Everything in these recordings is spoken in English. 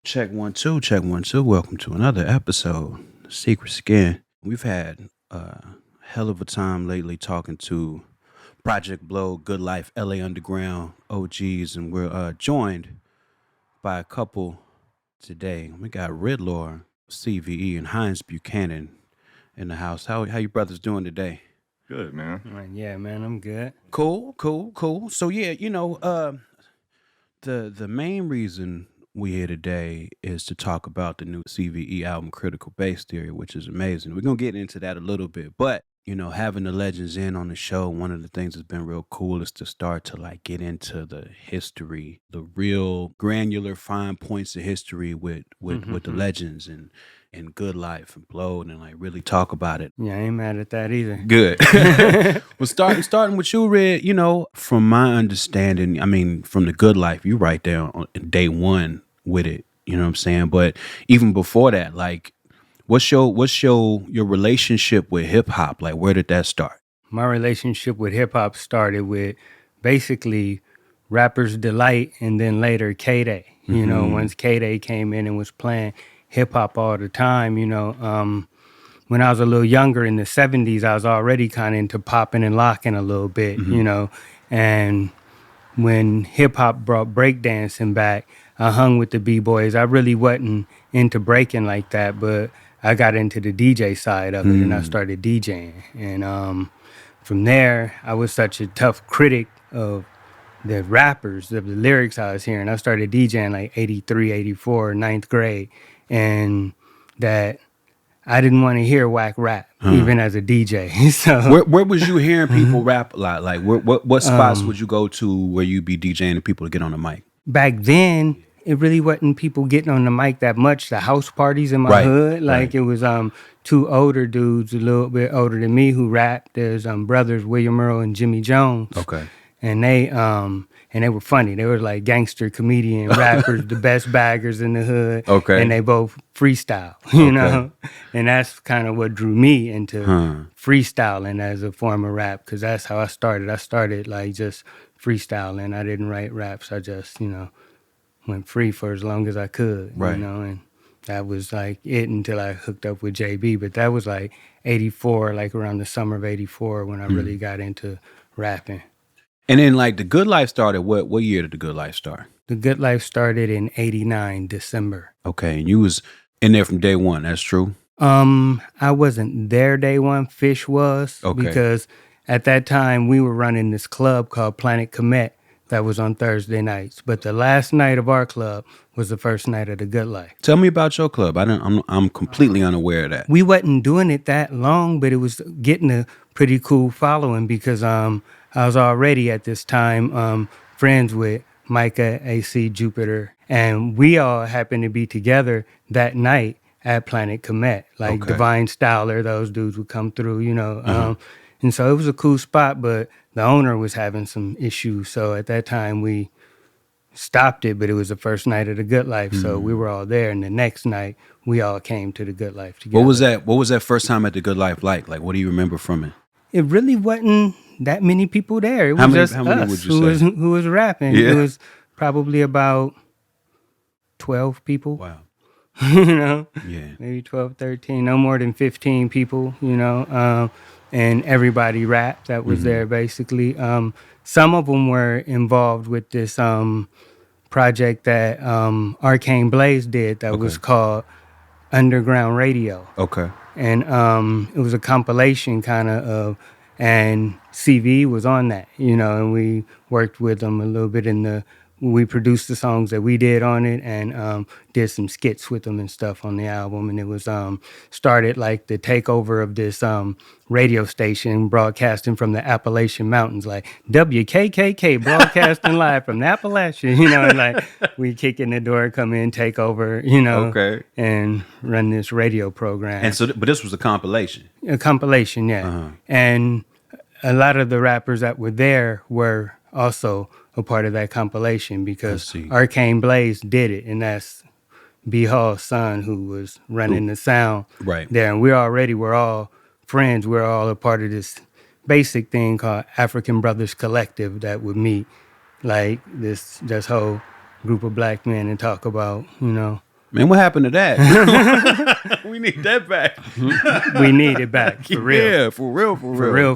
Check one, two, check one, two. Welcome to another episode, Secret Skin. We've had a hell of a time lately talking to Project Blowed, Good Life, LA Underground, OGs, and we're joined by a couple today. We got Riddlore, CVE, and Hines Buchanan in the house. How you brothers doing today? Good, man. Yeah, man, I'm good. Cool. So yeah, the main reason we here today is to talk about the new CVE album, Critical Bass Theory, which is amazing. We're gonna get into that a little bit, but having the legends in on the show, one of the things that's been real cool is to start to like get into the history, the real granular fine points of history with the legends and Good Life and Blowed, and like really talk about it. Yeah, I ain't mad at that either. Good. Well, starting with you, Red, from my understanding, I mean, from the Good Life, you right there on day one with it, you know what I'm saying? But even before that, like, what's your relationship with hip hop? Like, where did that start? My relationship with hip hop started with basically Rapper's Delight and then later K-Day. Once K-Day came in and was playing hip hop all the time, when I was a little younger in the 70s, I was already kind of into popping and locking a little bit, and when hip hop brought breakdancing back, I hung with the B-boys. I really wasn't into breaking like that, but I got into the DJ side of it and I started DJing. And from there, I was such a tough critic of the rappers, of the lyrics I was hearing. I started DJing like 83, 84, ninth grade. And that I didn't want to hear whack rap, even as a DJ. So where was you hearing people rap a lot? Like, what spots would you go to where you be DJing and people to get on the mic? Back then, it really wasn't people getting on the mic that much. The house parties in my hood, it was two older dudes, a little bit older than me, who rapped. There's brothers William Earl and Jimmy Jones. Okay. And they were funny. They were like gangster comedian rappers, the best baggers in the hood. Okay. And they both freestyle, you know? And that's kind of what drew me into freestyling as a form of rap, because that's how I started. I started like just freestyling. I didn't write raps. I just, went free for as long as I could, and that was like it until I hooked up with JB. But that was like 84, like around the summer of 84 when I really got into rapping. And then like the Good Life started, what year did the Good Life start? The Good Life started in 89, December. Okay, and you was in there from day one, that's true? I wasn't there day one, Fish was, because at that time we were running this club called Planet Comet that was on Thursday nights. But the last night of our club was the first night of the Good Life. Tell me about your club. I'm completely unaware of that. We wasn't doing it that long, but it was getting a pretty cool following because I was already at this time friends with Micah, AC, Jupiter, and we all happened to be together that night at Planet Comet. Like Divine Styler, those dudes would come through, and so it was a cool spot, but the owner was having some issues. So at that time we stopped it, but it was the first night of the Good Life. So we were all there. And the next night we all came to the Good Life together. What was that first time at the Good Life like? Like, what do you remember from it? It really wasn't that many people there. It was how many us would you say? who was rapping. Yeah. It was probably about 12 people. Wow. Yeah. Maybe 12, 13, no more than 15 people, and everybody rapped that was there basically. Some of them were involved with this project that Arcane Blaze did that was called Underground Radio. Okay. And it was a compilation kind of, and CVE was on that, and we worked with them a little bit we produced the songs that we did on it and did some skits with them and stuff on the album. And it was started like the takeover of this radio station broadcasting from the Appalachian Mountains, like WKKK broadcasting live from the Appalachian, and like we kick in the door, come in, take over, and run this radio program. And so, but this was a compilation. A compilation, yeah. Uh-huh. And a lot of the rappers that were there were also a part of that compilation because Arcane Blaze did it, and that's B Hall's son who was running the sound there. And we're all friends. We're all a part of this basic thing called African Brothers Collective that would meet like this whole group of black men and talk about, Man, what happened to that? We need that back. We need it back for real. Yeah, for real.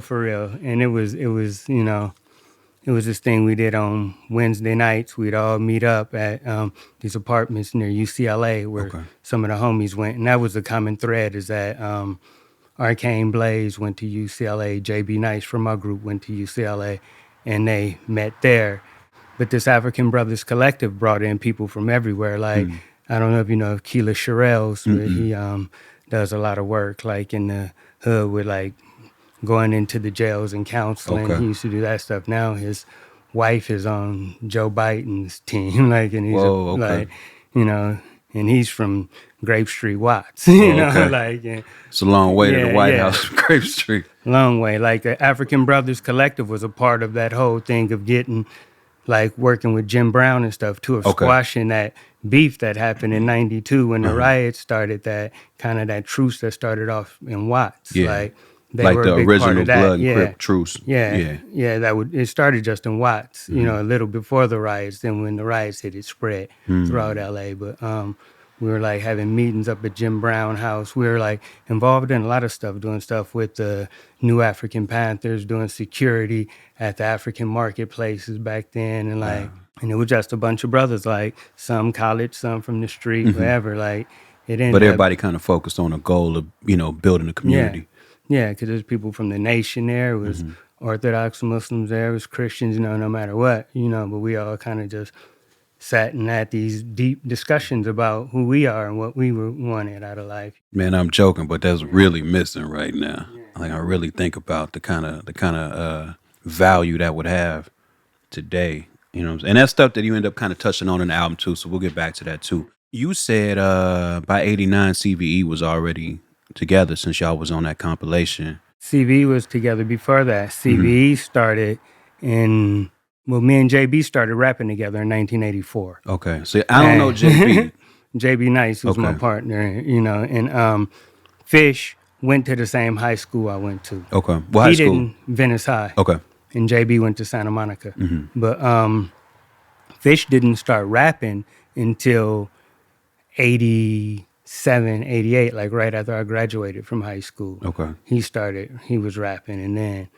For real. And it was it was this thing we did on Wednesday nights. We'd all meet up at these apartments near UCLA where some of the homies went. And that was the common thread, is that Arcane Blaze went to UCLA, JB Nice from our group went to UCLA, and they met there. But this African Brothers Collective brought in people from everywhere. Like, I don't know if you know of Keela Sherrills, but he does a lot of work, like, in the hood with, like, going into the jails and counseling. He used to do that stuff. Now his wife is on Joe Biden's team, like, and he's like, you know, and he's from Grape Street, Watts. You know, like, it's a long way to the White House from Grape Street. Long way. Like, the African Brothers Collective was a part of that whole thing of getting, like, working with Jim Brown and stuff too, of squashing that beef that happened in '92 when the riots started. That kind of that truce that started off in Watts, like. They were the a big original part of that. Blood and Crip truce. It started just in Watts, you know, a little before the riots. Then when the riots hit, it spread throughout LA. But we were like having meetings up at Jim Brown house. We were like involved in a lot of stuff, doing stuff with the New African Panthers, doing security at the African marketplaces back then, and like, and it was just a bunch of brothers, like some college, some from the street, wherever. Like, it ended. But everybody kind of focused on a goal of, you know, building a community. Yeah, because there's people from the nation there. It was Orthodox Muslims there. It was Christians, you know, no matter what, you know. But we all kind of just sat and had these deep discussions about who we are and what we wanted out of life. Man, I'm joking, but that's really missing right now. Like, I really think about the kind of value that would have today, you know. And that's stuff that you end up kind of touching on in the album too. So we'll get back to that too. You said by '89 CVE was already together, since y'all was on that compilation. CVE was together before that. CVE started me and JB started rapping together in 1984. Okay, so I don't know JB. JB Nice was my partner, you know, and Fish went to the same high school I went to. Okay, what high school? He didn't, Venice High. Okay. And JB went to Santa Monica. But Fish didn't start rapping until 87, 88, like right after I graduated from high school. Okay. He was rapping, and then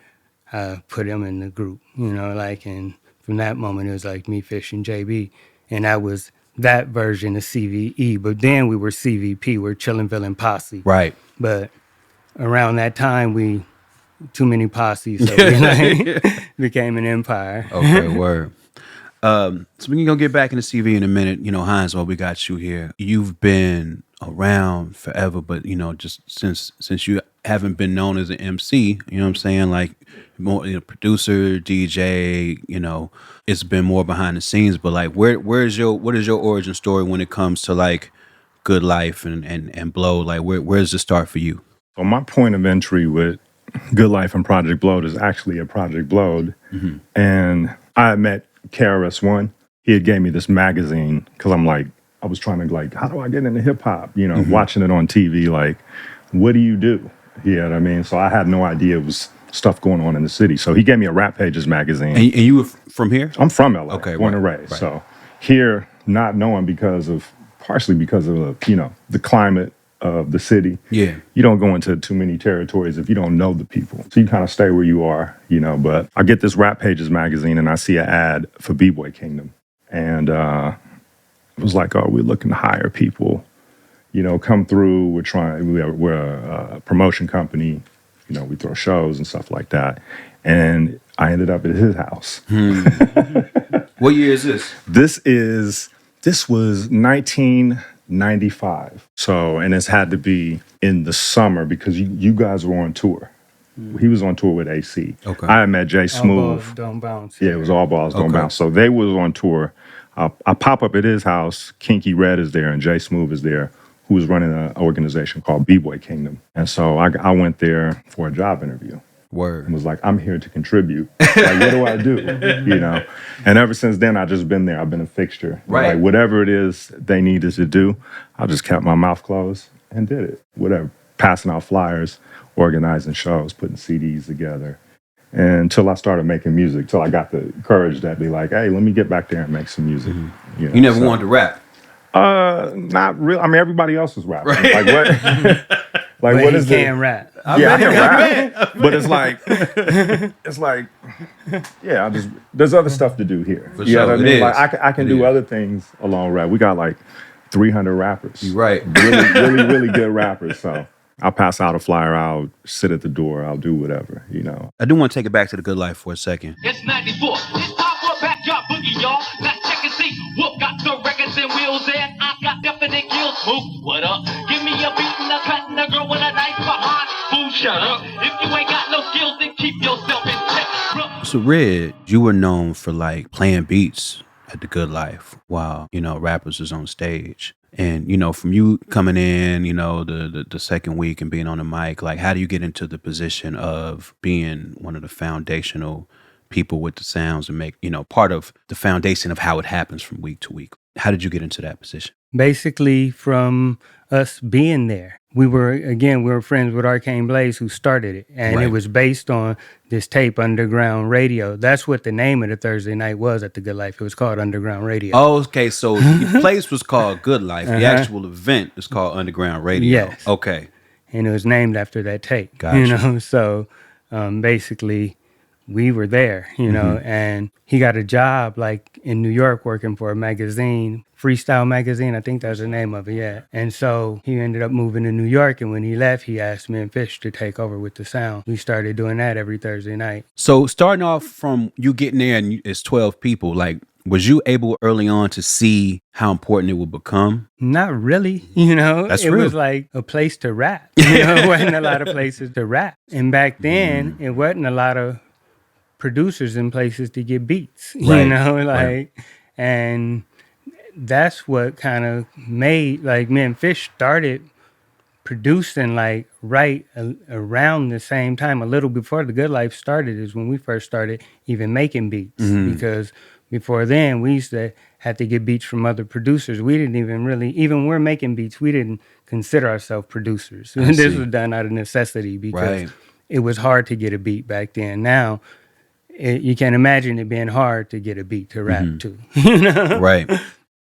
I put him in the group, you know, like, and from that moment it was like me, Fish, and JB. And that was that version of CVE. But then we were CVP, we're Chillin' Villain Posse. Right. But around that time, too many posses, so we like, became an empire. Okay, word. So we can go get back into CV in a minute. You know, Hines, while we got you here, you've been around forever, but, you know, just since you haven't been known as an MC, you know what I'm saying? Like, more, you know, producer, DJ, you know, it's been more behind the scenes. But like, what is your origin story when it comes to like Goodlife and Blowed? Like, where does it start for you? So my point of entry with Goodlife and Project Blowed is actually a Project Blowed, and I met KRS-One. He had gave me this magazine because I was trying to like, how do I get into hip hop? You know, watching it on TV, like, what do you do? You know what I mean? So I had no idea it was stuff going on in the city. So he gave me a Rap Pages magazine. And you were from here? I'm from LA, okay, born and raised. Right. So here, not knowing partially because of you know, the climate of the city. Yeah. You don't go into too many territories if you don't know the people. So you kind of stay where you are, you know. But I get this Rap Pages magazine and I see an ad for B-Boy Kingdom. And it was like, oh, we're looking to hire people, you know, come through. We're a promotion company, you know, we throw shows and stuff like that. And I ended up at his house. What year is this? This was 1995. So, and it's had to be in the summer because you guys were on tour. He was on tour with AC. Okay. I met Jay Smooth. All Balls Don't Bounce. Yeah, it was All Balls Don't Bounce. So they was on tour. I pop up at his house. Kinky Red is there and Jay Smooth is there, who was running an organization called B-Boy Kingdom. And so I went there for a job interview. Word. And was like, I'm here to contribute. Like, what do I do? You know? And ever since then, I've just been there. I've been a fixture. Right. Like, whatever it is they needed to do, I just kept my mouth closed and did it. Whatever. Passing out flyers, organizing shows, putting CDs together. And until I started making music, till I got the courage that be like, hey, let me get back there and make some music. You know? You never wanted to rap? Not real. I mean, everybody else is rapping. Right. Like what? Like But what he is can rap. I can rap, but it's like, yeah. There's other stuff to do here. For You know sure, what I it mean? is. Like I can It do is. other things along rap. We got like 300 rappers. You're right. Really good rappers. So I'll pass out a flyer. I'll sit at the door. I'll do whatever. You know. I do want to take it back to the Good Life for a second. It's 94. It's time for a backyard boogie, y'all. Let's check and see. Whoop got the records and wheels and I got definite kills. Move, what up? Give me a beat and a cut and a girl with a knife behind. Fool, shut up. If you ain't got no skills, then keep yourself in check. So Red, you were known for like playing beats at the Good Life while, rappers was on stage. And, from you coming in, the second week and being on the mic, like how do you get into the position of being one of the foundational people with the sounds and make, part of the foundation of how it happens from week to week? How did you get into that position? Basically from us being there. We were friends with Arcane Blaze who started it. And Right. It was based on this tape, Underground Radio. That's what the name of the Thursday night was at the Good Life. It was called Underground Radio. Oh, okay. So the place was called Good Life. The actual event is called Underground Radio. Yes. Okay. And it was named after that tape. Gotcha. So basically we were there, and he got a job like in New York working for a magazine, Freestyle Magazine, I think that's the name of it, yeah. And so he ended up moving to New York, and when he left, he asked me and Fish to take over with the sound. We started doing that every Thursday night. So starting off from you getting there and it's 12 people, like, was you able early on to see how important it would become? Not really, That's it real. was like a place to rap. It wasn't a lot of places to rap. And back then, it wasn't a lot of producers in places to get beats, Right. And that's what kind of made, like, me and Fish started producing like around the same time, a little before the Good Life started is when we first started even making beats, because before then we used to have to get beats from other producers. We didn't even really, even when we're making beats, we didn't consider ourselves producers. This see. was done out of necessity because Right. it was hard to get a beat back then. Now, you can't imagine it being hard to get a beat to rap to. Right.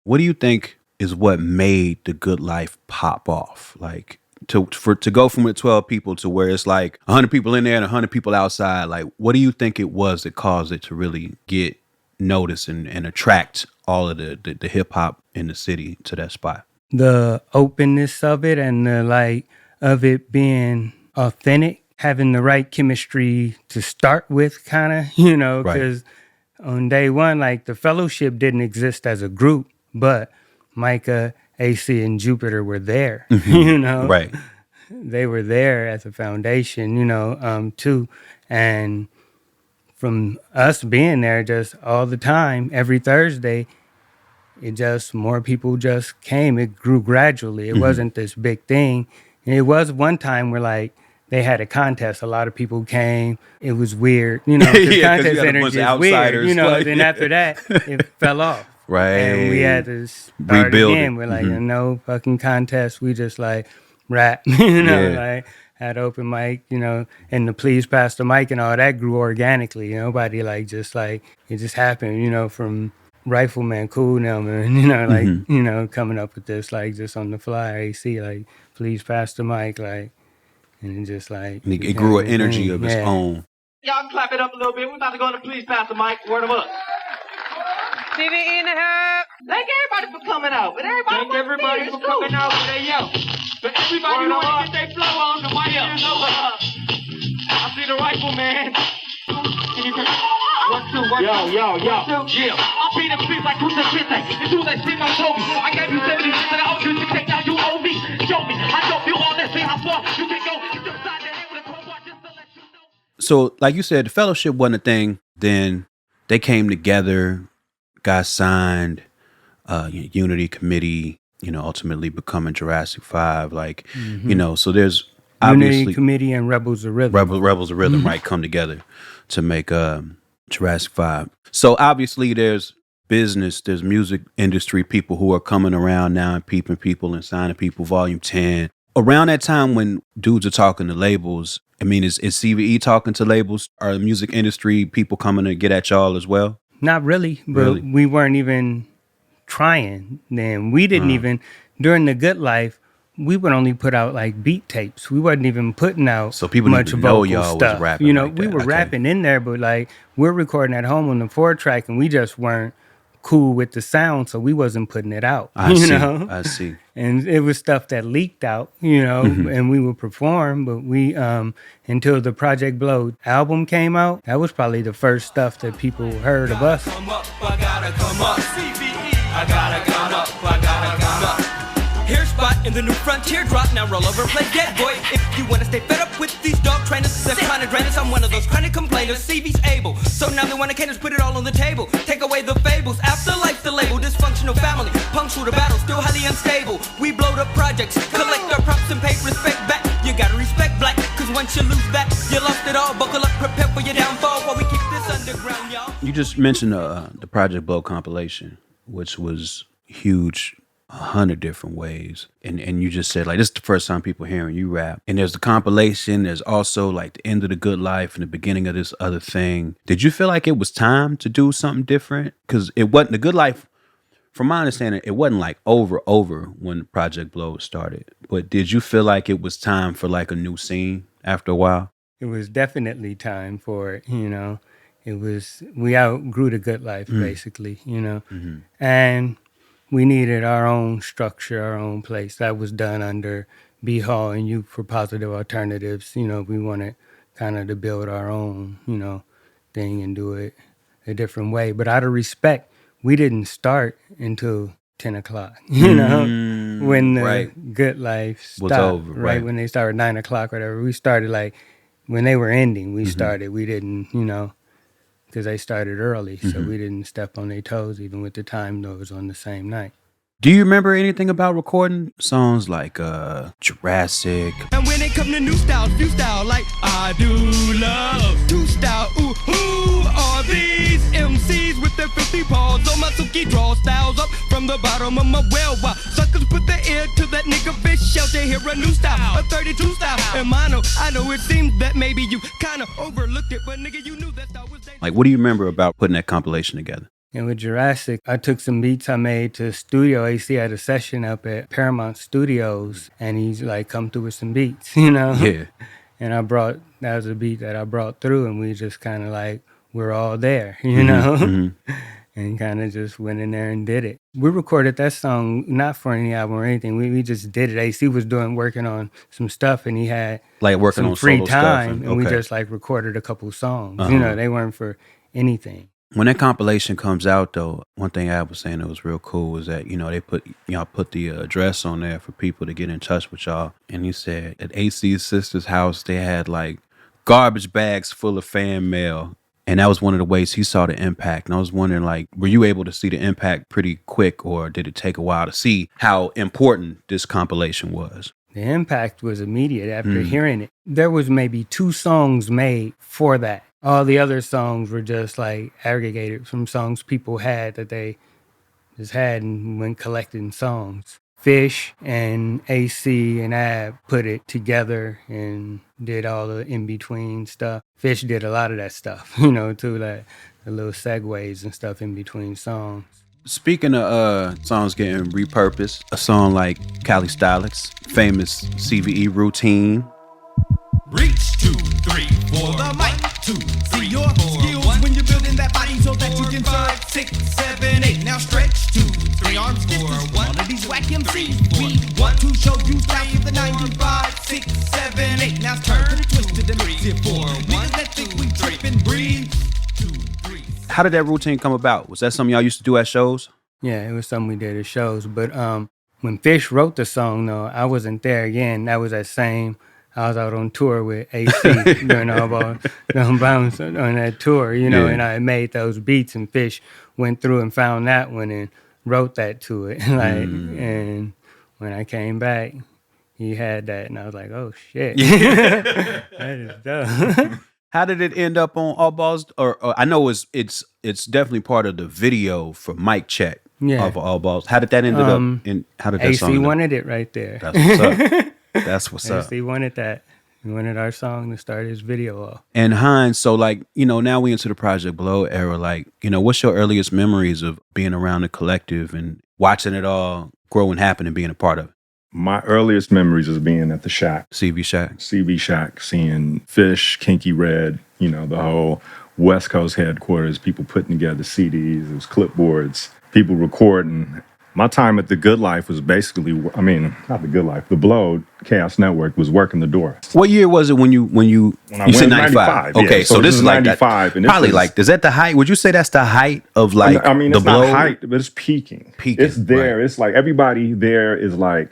What do you think is what made the Good Life pop off? Like to go from the 12 people to where it's like 100 people in there and 100 people outside. Like, what do you think it was that caused it to really get noticed and attract all of the hip hop in the city to that spot? The openness of it and of it being authentic, having the right chemistry to start with, kind of, because on day one, like, the fellowship didn't exist as a group, but Micah, AC, and Jupiter were there, Right. They were there as a foundation, too. And from us being there just all the time, every Thursday, more people just came. It grew gradually. It wasn't this big thing. And it was one time where, like, they had a contest. A lot of people came. It was weird, because Yeah, 'cause you contest had a bunch energy of is weird, outsiders, like, Then after that, it fell off. Right. And we had to start Rebuild again. it. We're like, no fucking contest. We just like rap, Yeah. like had open mic, and the Please Pass the Mic and all that grew organically. Nobody it just happened, from Rifleman Cool now, man, coming up with this, like, just on the fly, AC, like, Please Pass the Mic, like, and it just like And it grew an energy of its own. Y'all clap it up a little bit. We're about to go to Please Pass the Mic. Word them up. CVE in the house. Thank everybody for coming out. But everybody for coming out. But hey, yo. But everybody who want to get their flow on the mic, you know what up. I see the Rifleman. One, two, one, yo. One, two, yeah. I beat them streets like who's the shit like. And do that shit on Toby. I gave you 70 cents and I owed you 6 now you owe me. Show me. I show you all that. See how far you can go. You can sign that in with a crowbar just to let you know. So, like you said, the fellowship wasn't a thing. Then they came together, got signed, Unity Committee, ultimately becoming Jurassic 5. Like, so there's obviously Unity Committee and Rebels of Rhythm. Rebels of Rhythm, right, come together to make Jurassic 5. So obviously there's business, there's music industry people who are coming around now and peeping people and signing people, Volume 10. Around that time when dudes are talking to labels, I mean, is CVE talking to labels? Are the music industry people coming to get at y'all as well? Not really, but we weren't even trying then. We didn't even, during the Good Life, we would only put out like beat tapes. We wasn't even putting out so people much didn't know vocal y'all stuff. was rapping. You know, like we that. were rapping in there, but like we're recording at home on the 4-track, and we just weren't cool with the sound, so we wasn't putting it out. I know? see. And it was stuff that leaked out, you know, and we would perform, but we until the Project Blowed album came out, that was probably the first stuff that people heard of us. Come up, I gotta come up. CVE, I gotta come up, I gotta come up. Here spot in the new frontier drop, now roll over, play dead boy. If you wanna stay fed up with these dog trainers, they're trying to drain us. I'm one of those chronic complainers, CV's able. So now they wanna can us put it all on the table. Take away the fables, afterlife the label. Dysfunctional family, punctual to battle, still highly unstable. We blowed up projects, collect our props and pay respect back. You gotta respect black, cause once you lose that, you lost it all. Buckle up, prepare for your downfall while we keep this underground, y'all. You just mentioned the Project Blow compilation, which was huge 100 different ways. And you just said, like, this is the first time people hearing you rap. And there's the compilation. There's also, like, the end of the Good Life and the beginning of this other thing. Did you feel like it was time to do something different? Because it wasn't, the Good Life, from my understanding, it wasn't, like, over when Project Blow started. But did you feel like it was time for, like, a new scene after a while? It was definitely time for it, you know. It was, we outgrew the Good Life, basically, you know. And we needed our own structure, our own place. That was done under B Hall and Youth for Positive Alternatives. You know, we wanted kind of to build our own, you know, thing and do it a different way. But out of respect, we didn't start until 10 o'clock, you know, when the Good Life stopped. Was over, right? When they started 9 o'clock or whatever. We started like, when they were ending, we started. We didn't, you know, because they started early, so we didn't step on their toes, even with the time that was on the same night. Do you remember anything about recording songs like Jurassic? And when it come to new styles, few style, like I do love two style. Ooh, who are these MCs with their 50 paws on my Suki draw styles up from the bottom of my well? While suckers put their ear to that nigga fish shell, they hear a new style, a 32 style. And I know it seems that maybe you kind of overlooked it, but nigga, you knew that style was dangerous. Like, what do you remember about putting that compilation together? And with Jurassic, I took some beats I made to Studio AC at a session up at Paramount Studios, and he's like, come through with some beats, you know? Yeah. And that was a beat that I brought through, and we just kind of like, we're all there, you know? And kind of just went in there and did it. We recorded that song not for any album or anything. We just did it. AC was working on some stuff, and he had like working some on free solo time, stuff and we just like recorded a couple songs. You know, they weren't for anything. When that compilation comes out, though, one thing I was saying that was real cool was that, you know, they put the address on there for people to get in touch with y'all. And he said at AC's sister's house, they had like garbage bags full of fan mail. And that was one of the ways he saw the impact. And I was wondering, like, were you able to see the impact pretty quick, or did it take a while to see how important this compilation was? The impact was immediate after hearing it. There was maybe 2 songs made for that. All the other songs were just like aggregated from songs people had that they just had and went collecting songs. Fish and AC and Ab put it together and did all the in-between stuff. Fish did a lot of that stuff, you know, too, like the little segues and stuff in between songs. Speaking of songs getting repurposed, a song like Cali Stylix, famous CVE routine. Reach 2, 3, 4 the mic 2, 3, your skills when you're building that body so that you can 5, 6, 7, 8. Now stretch 2, 3 arms get this one of these whack MCs. We want to show you style to the 95, 6, 7, 8. Now turn to the twist to the mix it 4. Niggas that think we trip and breathe. 2, 3. How did that routine come about? Was that something y'all used to do at shows? Yeah, it was something we did at shows. But when Fish wrote the song, though, I wasn't there again. That was that same. I was out on tour with AC during all the bounce on that tour, you know, and I made those beats, and Fish went through and found that one and wrote that to it. And when I came back, he had that, and I was like, oh shit, that is dope. How did it end up on All Balls? Or I know it's definitely part of the video for Mic Check of All Balls. How did that end up? And how did that song AC end up? wanted it right there. That's what's up. That's what's up. AC wanted that. He wanted our song to start his video off. And Hines, so like, you know, now we into the Project Blow era. Like, you know, what's your earliest memories of being around the collective and watching it all grow and happen and being a part of it? My earliest memories is being at the Shack. CV Shack. CV Shack, seeing Fish, Kinky Red, the whole West Coast headquarters, people putting together CDs, it was clipboards, people recording. My time at the Goodlife was basically, not the Goodlife, the Blowed Chaos Network was working the door. What year was it when you said 95? Okay, yeah. so this is like 95, that, probably like, is that the height? Would you say that's the height of like it's the not Blowed? height, but it's peaking. It's there. Right. It's like everybody there is like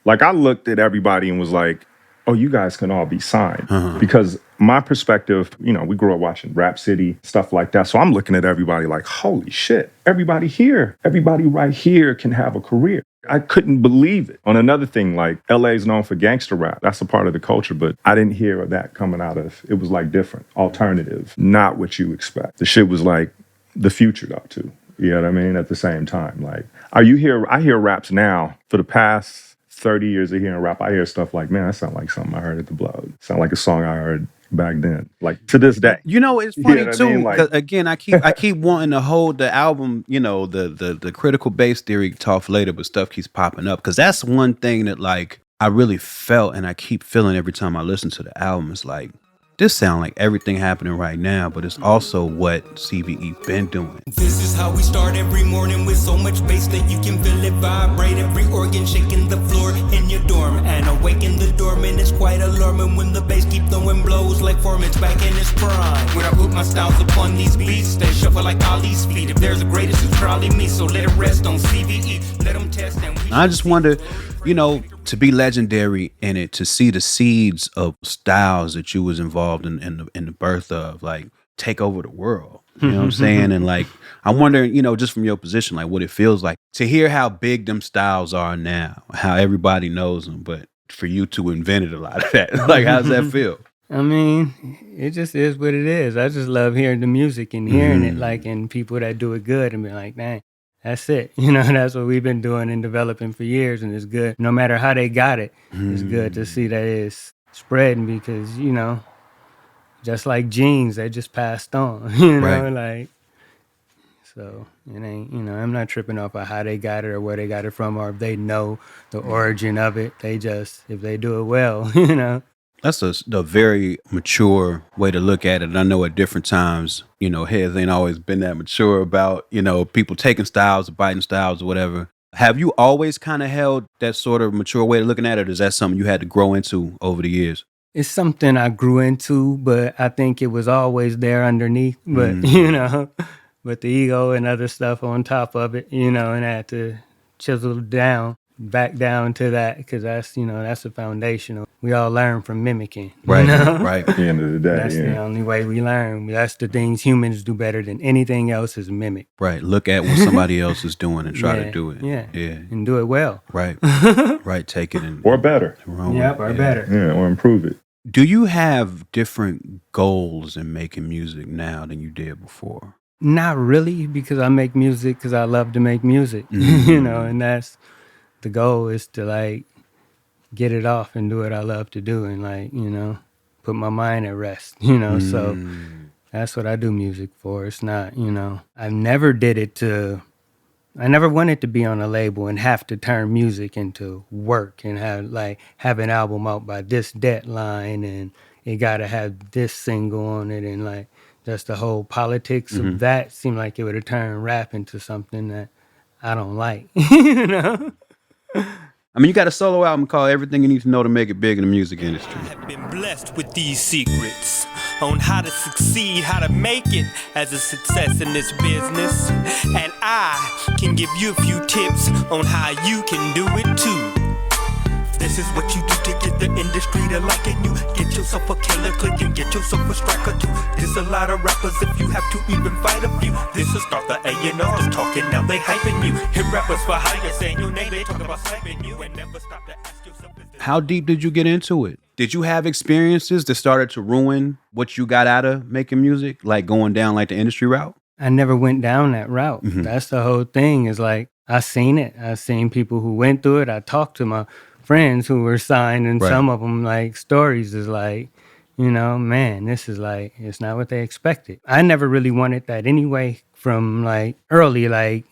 I looked at everybody and was like, oh, you guys can all be signed. Because my perspective, we grew up watching Rap City, stuff like that. So I'm looking at everybody like, holy shit, everybody right here can have a career. I couldn't believe it. On another thing, like LA is known for gangster rap. That's a part of the culture, but I didn't hear that coming out of, it was like different, alternative, not what you expect. The shit was like the future though too. You know what I mean? At the same time, like, I hear raps now for the past 30 years of hearing rap, I hear stuff like, man, that sounds like something I heard at the Blowed. Sound like a song I heard back then, like to this day. It's funny too. Like, again, I keep wanting to hold the album, the critical bass theory talk later, but stuff keeps popping up because that's one thing that like I really felt and I keep feeling every time I listen to the album. It's like, this sound like everything happening right now, but it's also what CVE been doing. This is how we start every morning with so much bass that you can feel it vibrate. Every organ shaking the floor in your dorm and awaken the doorman. It's quite alarming when the bass keep throwing blows like Foreman's back in his prime. When I put my styles upon these beats, they shuffle like Ali's feet. If there's a greatest, it's probably me. So let it rest on CVE. Let them test and I just wonder, to be legendary in it, to see the seeds of styles that you was involved in the birth of, like, take over the world. You know what I'm saying? And like, I'm wondering, just from your position, like what it feels like to hear how big them styles are now, how everybody knows them, but for you to invent a lot of that, like, how does that feel? I mean, it just is what it is. I just love hearing the music and hearing it, like, and people that do it good and be like, dang, that's it. That's what we've been doing and developing for years, and it's good. No matter how they got it, it's good to see that it's spreading because, just like genes, they just passed on, Right. like, so it ain't, I'm not tripping off of how they got it or where they got it from or if they know the origin of it. They just, if they do it well, That's a very mature way to look at it. And I know at different times, heads ain't always been that mature about, people taking styles or biting styles or whatever. Have you always kind of held that sort of mature way of looking at it? Or is that something you had to grow into over the years? It's something I grew into, but I think it was always there underneath. But, but the ego and other stuff on top of it, and I had to chisel back down to that because that's, that's the foundation. We all learn from mimicking. Right, right. At the end of the day, That's the only way we learn. That's the things humans do better than anything else is mimic. Right. Look at what somebody else is doing and try to do it. Yeah. Yeah. And do it well. Right. Right. Take it and or better. Yep, or better. Yeah, or improve it. Do you have different goals in making music now than you did before? Not really, because I make music because I love to make music, and that's the goal is to like get it off and do what I love to do and like, put my mind at rest, so that's what I do music for. It's not, I never wanted to be on a label and have to turn music into work and have an album out by this deadline and it got to have this single on it and like just the whole politics of that seemed like it would have turned rap into something that I don't like, I mean, you got a solo album called Everything You Need to Know to Make It Big in the Music Industry. I have been blessed with these secrets on how to succeed, how to make it as a success in this business. And I can give you a few tips on how you can do it too. This is what you do to get the industry to liking you. Get yourself a killer click and get yourself a strike or two. There's a lot of rappers if you have to even fight a few. This is start the A&R's talking, now they hyping you. Hit rappers for hire, saying your name, they talk about sniping you. And never stop to ask yourself, how deep did you get into it? Did you have experiences that started to ruin what you got out of making music? Like going down like the industry route? I never went down that route. That's the whole thing is like, I seen it. I seen people who went through it. I talked to my friends who were signed and some of them like stories is like, man, this is like, it's not what they expected. I never really wanted that anyway from like early, like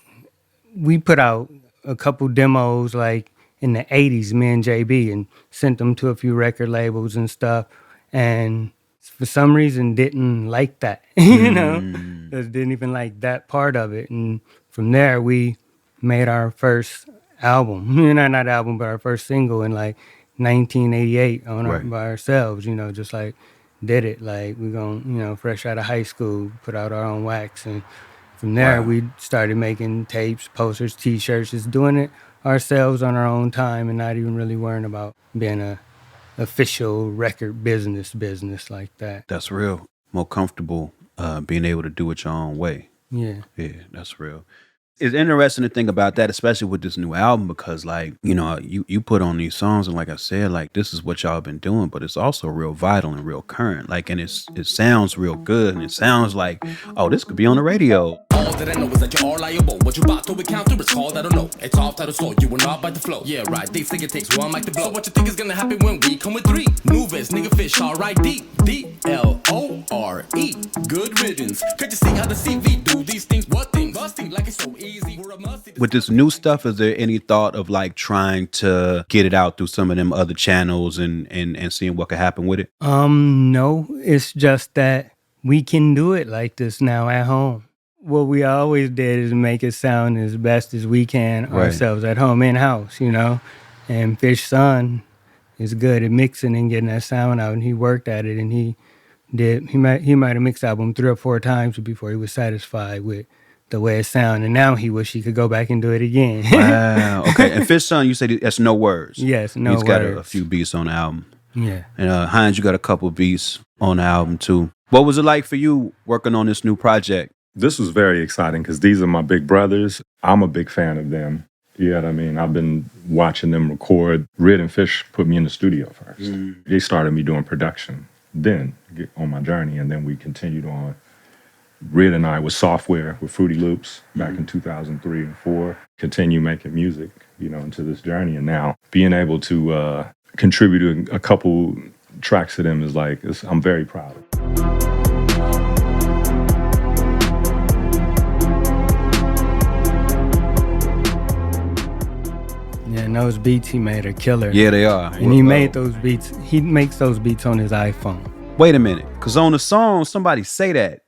we put out a couple demos like in the 80s, me and JB, and sent them to a few record labels and stuff. And for some reason didn't like that, you know, just didn't even like that part of it. And from there, we made our first album, not album, but our first single in like 1988 by ourselves, you know, just like did it. Like we fresh out of high school, put out our own wax. And from there, we started making tapes, posters, T-shirts, just doing it ourselves on our own time and not even really worrying about being a official record business like that. That's real. More comfortable being able to do it your own way. Yeah, that's real. It's interesting to think about that, especially with this new album, because like, you know, you put on these songs and like I said, like this is what y'all been doing, but it's also real vital and real current. Like, and it sounds real good and it sounds like, oh, this could be on the radio. All that I know is that you are liable. What you bought to encounter is called, I don't know. It's off title soul, you will not bite the flow. Yeah, right, they think it takes one mic to blow. So what you think is gonna happen when we come with 3? Movies, nigga fish, R.I.D. D-L-O-R-E. Good riddance. Could you see how the CV do these things? What things? Busting like it's so easy. We're a must. With this new stuff, is there any thought of like trying to get it out through some of them other channels and seeing what could happen with it? No, it's just that we can do it like this now at home. What we always did is make it sound as best as we can ourselves at home, in-house, you know? And Fish Son is good at mixing and getting that sound out, and he worked at it, and he might have mixed the album 3 or 4 times before he was satisfied with the way it sounded, and now he wish he could go back and do it again. Wow, okay. And Fish Son, you said that's no words. Yes, no words. He's got a few beats on the album. Yeah. And Hines, you got a couple beats on the album too. What was it like for you working on this new project? This was very exciting because these are my big brothers. I'm a big fan of them. You know what I mean? I've been watching them record. Rid and Fish put me in the studio first. They started me doing production then on my journey, and then we continued on. Rid and I with Software, with Fruity Loops back in 2003 and 4. Continue making music, you know, into this journey. And now being able to contribute a couple tracks to them is like, I'm very proud of it. And those beats he made are killer. Yeah, they are. And he made those beats. He makes those beats on his iPhone. Wait a minute, because on the song, somebody say that.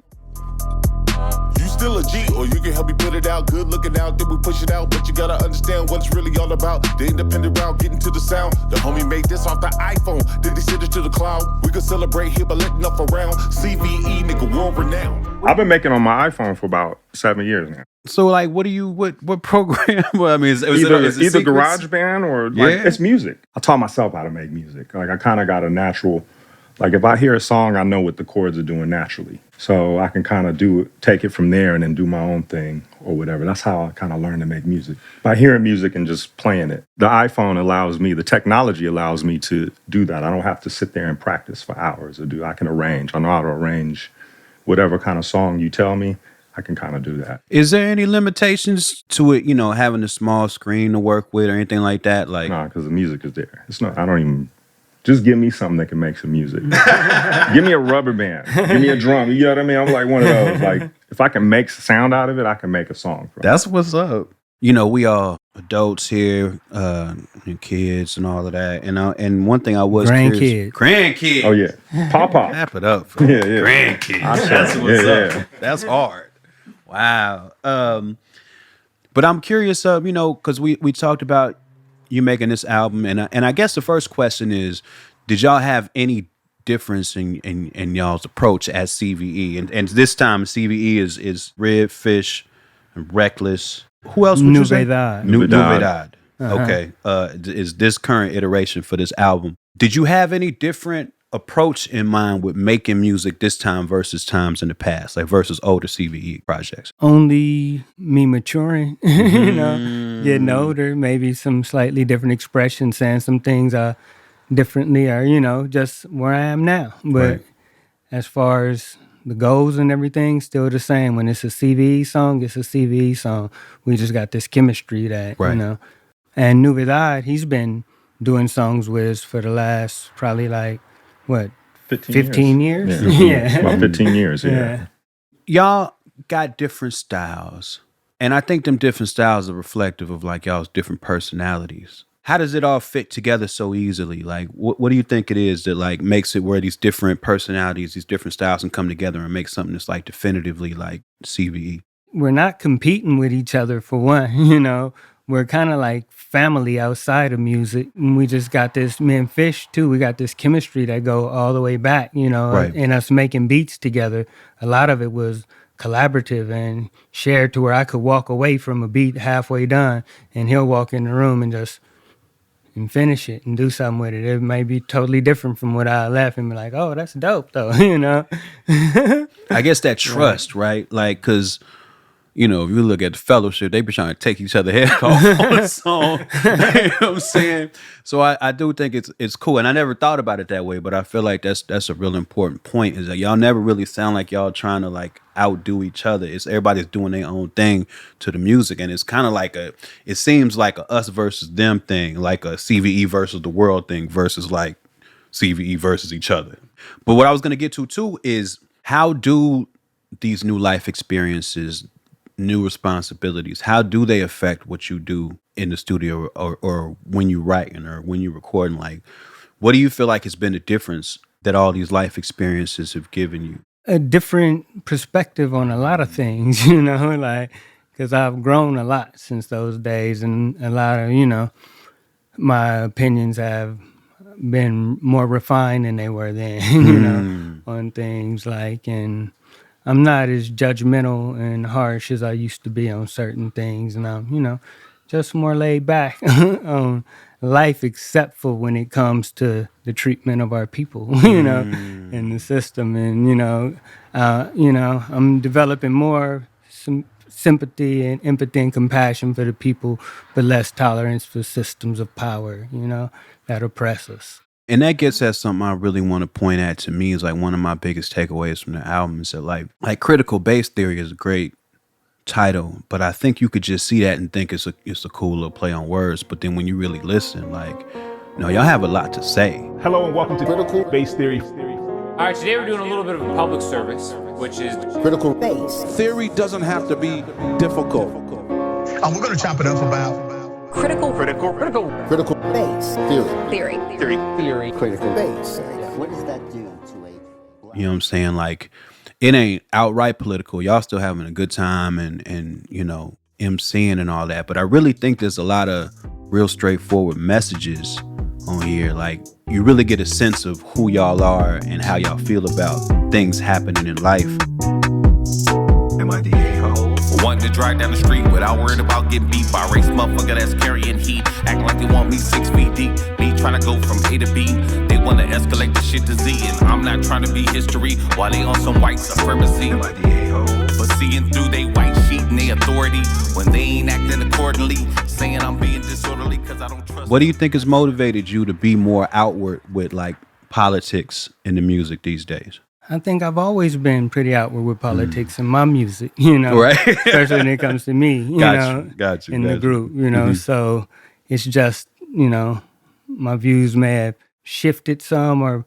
You still a G, or you can help me put it out. Good looking out, then we push it out. But you gotta understand what it's really all about. The independent route, getting to the sound. The homie made this off the iPhone. Then they sent it to the cloud. We can celebrate here by letting up around. CVE, nigga, world renowned. I've been making on my iPhone for about 7 years now. So like, what program? Well, I mean, is either it GarageBand or like, it's music. I taught myself how to make music. Like I kind of got a natural, like if I hear a song, I know what the chords are doing naturally. So I can kind of take it from there and then do my own thing or whatever. That's how I kind of learned to make music. By hearing music and just playing it. The iPhone the technology allows me to do that. I don't have to sit there and practice for hours I can arrange. I know how to arrange whatever kind of song you tell me. I can kind of do that. Is there any limitations to it, you know, having a small screen to work with or anything like that? Like, nah, because the music is there. It's not, I don't even, just give me something that can make some music. Give me a rubber band. Give me a drum. You know what I mean? I'm like one of those. Like, if I can make sound out of it, I can make a song from That's what's up. You know, we all adults here, and kids and all of that. And one thing I was grandkids. Oh, yeah. Papa. Clap it up for grandkids. That's what's up. That's hard. Wow. But I'm curious, you know, because we talked about you making this album, and I guess the first question is, did y'all have any difference in y'all's approach as CVE? And this time CVE is Red, Fish, and Reckless. Who else would you say? Novedad. Okay. Is this current iteration for this album? Did you have any different approach in mind with making music this time versus times in the past, like versus older CVE projects? Only me maturing, you know, getting older, maybe some slightly different expressions, saying some things differently, or, you know, just where I am now. But as far as the goals and everything, still the same. When it's a CVE song, it's a CVE song. We just got this chemistry that, you know. And Novedad, he's been doing songs with us for the last probably like, what, 15 years? Yeah. About 15 years, yeah. Y'all got different styles, And I think them different styles are reflective of like y'all's different personalities. How does it all fit together so easily? Like, what do you think it is that like makes it where these different personalities, these different styles can come together and make something that's like definitively like CVE? We're not competing with each other for one, you know. We're kind of like family outside of music. And we just got this, me and Fish too, we got this chemistry that go all the way back, you know, Right. and us making beats together. A lot of it was collaborative and shared to where I could walk away from a beat halfway done and he'll walk in the room and just and finish it and do something with it. It may be totally different from what I left and be like, oh, that's dope though, you know? I guess that trust, right? Like, cause you know, if you look at the Fellowship, they be trying to take each other head off on the song. You know what I'm saying? So I do think it's cool. And I never thought about it that way, but I feel like that's a real important point, is that y'all never really sound like y'all trying to like outdo each other. It's everybody's doing their own thing to the music. And it's kind of like it seems like a us versus them thing, like a CVE versus the world thing versus like CVE versus each other. But what I was going to get to too is, how do these new life experiences, new responsibilities, how do they affect what you do in the studio or when you writing or when you recording? Like, what do you feel like has been the difference that all these life experiences have given you? A different perspective on a lot of things, you know, like, because I've grown a lot since those days, and a lot of, you know, my opinions have been more refined than they were then, you know, on things like, and I'm not as judgmental and harsh as I used to be on certain things, and I'm, you know, just more laid back on life, except for when it comes to the treatment of our people, you know, in the system. And, you know, I'm developing more sympathy and empathy and compassion for the people, but less tolerance for systems of power, you know, that oppress us. And that gets at something I really want to point at. To me, is like one of my biggest takeaways from the album is that like critical bass theory is a great title, but I think you could just see that and think it's a cool little play on words. But then when you really listen, like, no, y'all have a lot to say. Hello and welcome to Critical Bass Theory. All right, today we're doing a little bit of a public service, which is critical bass. Theory doesn't have to be difficult. We're going to chop it up about critical bass theory. Critical bass. What does that do to a... You know what I'm saying? Like, it ain't outright political. Y'all still having a good time and you know, MCing and all that. But I really think there's a lot of real straightforward messages on here. Like, you really get a sense of who y'all are and how y'all feel about things happening in life. Am I the a-hole? Wanting to drive down the street without worrying about getting beat by a race motherfucker that's carrying heat. Acting like they want me 6 feet deep. Me trying to go from A to B. They want to escalate the shit to Z. And I'm not trying to be history while they on some white supremacy. Am I the a-hole? But seeing through they white sheet and they authority when they ain't acting accordingly. Saying I'm being disorderly because I don't trust. What do you think has motivated you to be more outward with like politics in the music these days? I think I've always been pretty outward with politics in my music, you know, right? Especially when it comes to me, you know, in the group, you know. So it's just, you know, my views may have shifted some or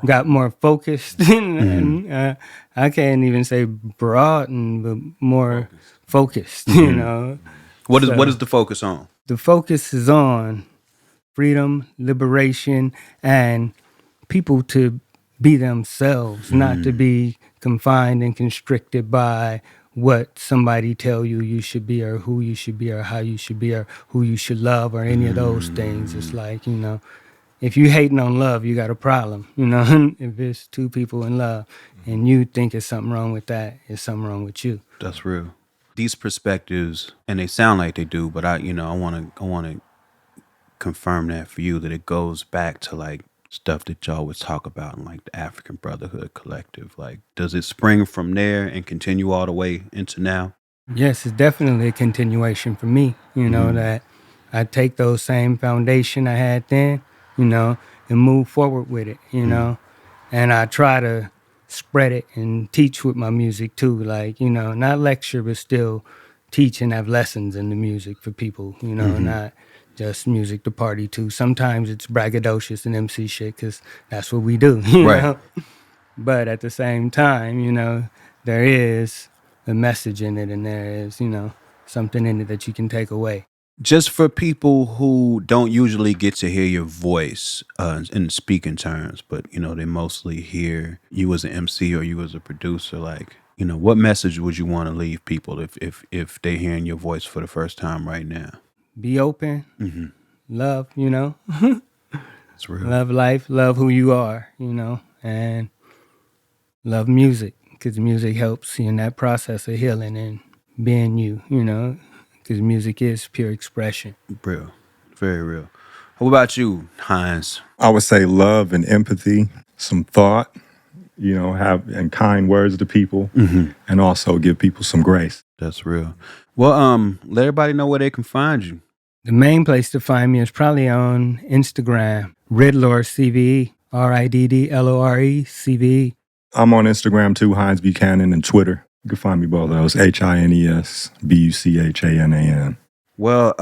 got more focused. And I can't even say broadened, but more focused, you know. What is the focus on? The focus is on freedom, liberation, and people to be themselves, not to be confined and constricted by what somebody tell you should be or who you should be or how you should be or who you should love or any of those things. It's like, you know, if you hating on love, you got a problem, you know. If it's two people in love and you think it's something wrong with that, it's something wrong with you. That's real. These perspectives, and they sound like they do, but I want to confirm that for you, that it goes back to like stuff that y'all would talk about in like the African Brotherhood Collective. Like, does it spring from there and continue all the way into now? Yes, it's definitely a continuation for me, you know, that I take those same foundation I had then, you know, and move forward with it, you know, and I try to spread it and teach with my music too, like, you know, not lecture, but still teach and have lessons in the music for people, you know, not just music to party to. Sometimes it's braggadocious and MC shit because that's what we do, you know? But at the same time, you know, there is a message in it, and there is, you know, something in it that you can take away. Just for people who don't usually get to hear your voice in speaking terms, but, you know, they mostly hear you as an MC or you as a producer, like, you know, what message would you want to leave people if they're hearing your voice for the first time right now? Be open. Mm-hmm. Love, you know. It's real. Love life, love who you are, you know, and love music, because music helps you in that process of healing and being you know, because music is pure expression. Real. Very real. What about you, Hines? I would say love and empathy, some thought, you know, and kind words to people, and also give people some grace. That's real. Well, let everybody know where they can find you. The main place to find me is probably on Instagram, Riddlore CVE, RIDDLORE CVE. I'm on Instagram too, Hines Buchanan, and Twitter. You can find me both of those, HINESBUCHANAN. Well,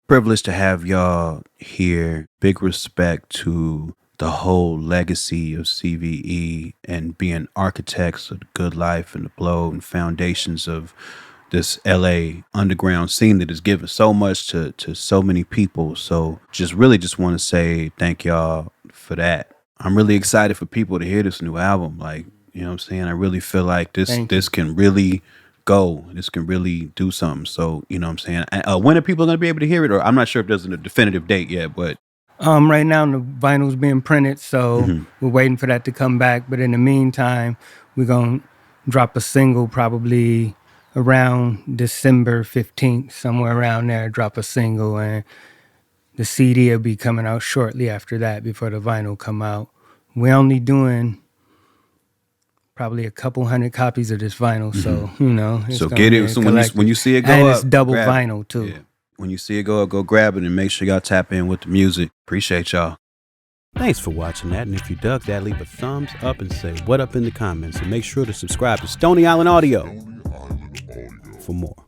privileged to have y'all here. Big respect to the whole legacy of CVE and being architects of the Good Life and the Blowed and foundations of this LA underground scene that has given so much to so many people. So just want to say thank y'all for that. I'm really excited for people to hear this new album. Like, you know what I'm saying? I really feel like this can really go. This can really do something. So, you know what I'm saying? When are people going to be able to hear it? Or I'm not sure if there's a definitive date yet, but right now the vinyl's being printed, so we're waiting for that to come back. But in the meantime, we're going to drop a single probably around December 15th, somewhere around there, drop a single, and the CD will be coming out shortly after that before the vinyl come out. We're only doing probably a couple hundred copies of this vinyl, so, you know. So get it. So when you see it go and up. it's double vinyl, too. Yeah. When you see it go up, go grab it and make sure y'all tap in with the music. Appreciate y'all. Thanks for watching that, and if you dug that, leave a thumbs up and say what up in the comments, and make sure to subscribe to Stony Island Audio for more.